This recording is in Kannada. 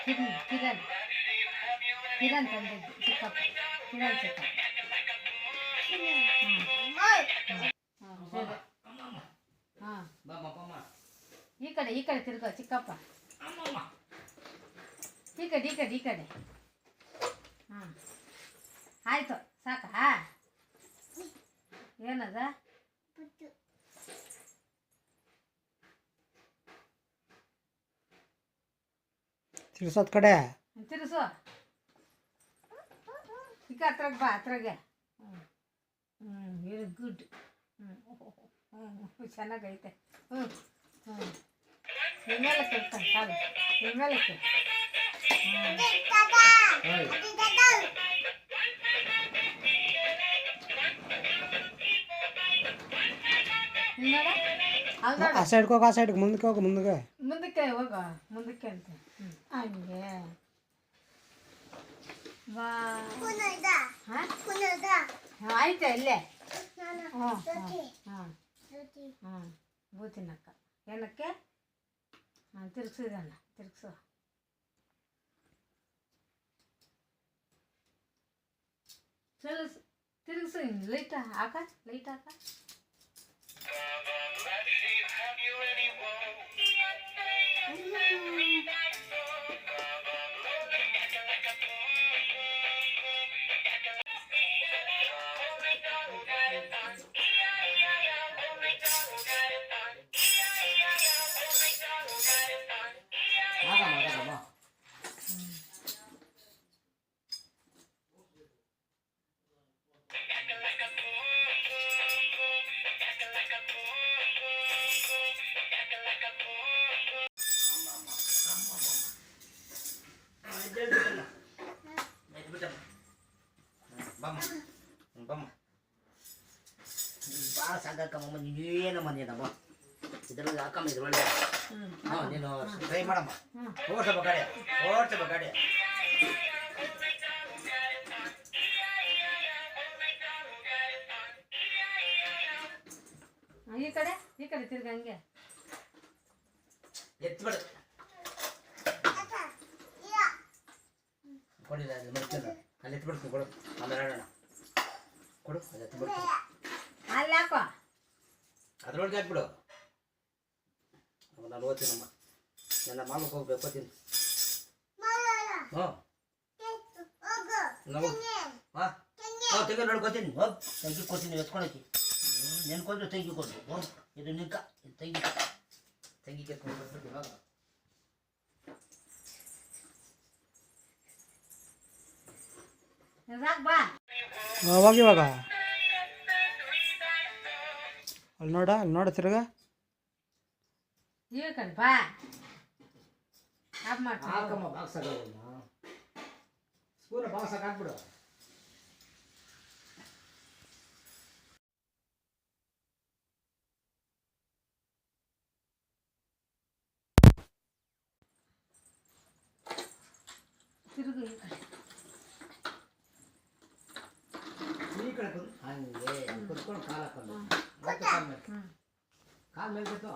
ಕಿರಣ್ ಕಿರಣ್ ತಂದಿದ್ದು ಚಿಕ್ಕಪ್ಪ ಕಿರಣ್ ಚಿಕ್ಕಪ್ಪ ಹಾಂ ಈ ಕಡೆ ತಿರ್ಗೋ ಚಿಕ್ಕಪ್ಪ ಈ ಕಡೆ ಹಾಂ ಆಯಿತು ಸಾಕಾ ಏನದ ತಿರ್ಸೋದ್ ಕಡೆ ತಿರ್ಸು ಈಗ ಹತ್ರಗೆ ಬಾ ಹತ್ರಗೆ ವೆರಿ ಗುಡ್ ಚೆನ್ನಾಗೈತೆ ಮೇಲಕ್ಕೆ ಇರ್ತಾನೆ ಕಾಲು ಮೇಲಕ್ಕೆ ಆ ಸೈಡ್ಗೆ ಹೋಗಿ ಆ ಸೈಡ್ಗೆ ಮುಂದಕ್ಕೆ ಹೋಗು ಮುಂದಕ್ಕೆ ಹೋಗ ಮುಂದಕ್ಕೆ ಅಂತ ಹಂಗೆ ವಾ ಆಯ್ತಾ ಇಲ್ಲೇ ಹಾಂ ಬೂತಿನಕ್ಕ ಏನಕ್ಕೆ ತಿರ್ಗಿಸಿದಣ್ಣ ತಿರ್ಗಿಸು ತಿರುಗಿಸು ಲೈಟ್ ಹಾಕ ಲೈಟ್ ಹಾಕ ಭಾಳ ಸಾಕಮ್ಮ ನೀವೇನಮ್ಮ ನೀನಮ್ಮ ಇದರಲ್ಲಿ ಹಾಕಮ್ಮ ಇದ್ರೊಳಗೆ ಹಾಂ ನೀನು ಟ್ರೈ ಮಾಡಮ್ಮ ಓಡ್ಸಮ್ಮ ಗಾಡಿ ಈ ಕಡೆ ತಿರ್ಗ ಹಂಗೆ ಎತ್ಬಿಡು ಕೊಡಿಲ್ಲ ಅಲ್ಲಿ ಮರ್ತೀನಿ ಅಲ್ಲಿ ಎತ್ಬಿಡ್ತೀನಿ ಕೊಡು ಆಮೇಲೆ ಆಡೋಣ ಕೊಡು ಅದು ಎತ್ಬಿಡ್ತೀನಿ ಅಲ್ಲಿ ಹಾಕೋ ಅದ್ರೊಳಗೆ ಹಾಕ್ಬಿಡು ನಾನು ಓದ್ತೀನಮ್ಮ ನನ್ನ ಮಾಮಕ್ಕೆ ಹೋಗ್ಬೇಕು ಓದ್ತೀನಿ ಹಾಂ ನಾವು ಹಾಂ ತೆಗೆ ನೋಡ್ಕೋತೀನಿ ಹೋಗಿ ತೆಗಿ ಕೊಡ್ತೀನಿ ಎತ್ಕೊಳಕ್ಕೆ ನೆನ್ಕೊಂಡ್ರೆ ತೆಗಿ ಕೊಡು ಹೋಗಿ ಇದು ನಿಂಕ ಇದು ತೆಗಿ ಕೆತ್ಕೊಂಡು ಬರ್ಬಿಟ್ಟು ಇವಾಗ ಬಾ ಇವಾಗ ಅಲ್ಲಿ ನೋಡ ತಿರ್ಗ ಈ ಕಡೆ ಬಾ ಹಾಕಮ್ಮ ಬಾಕ್ಸ್ ಆಗೋದಮ್ಮ ಸ್ಪೂನ ಬಾಕ್ಸ್ ಹಾಕ್ಬಿಡು ತಿರುಗು ಈ ಕಡೆ ಹಂಗೆ ಕುತ್ಕೊಂಡು ಕಾಲು ಹಾಕೊಂಡು ಕಾಲು ಮೇಲೆ ಬಿಟ್ಟು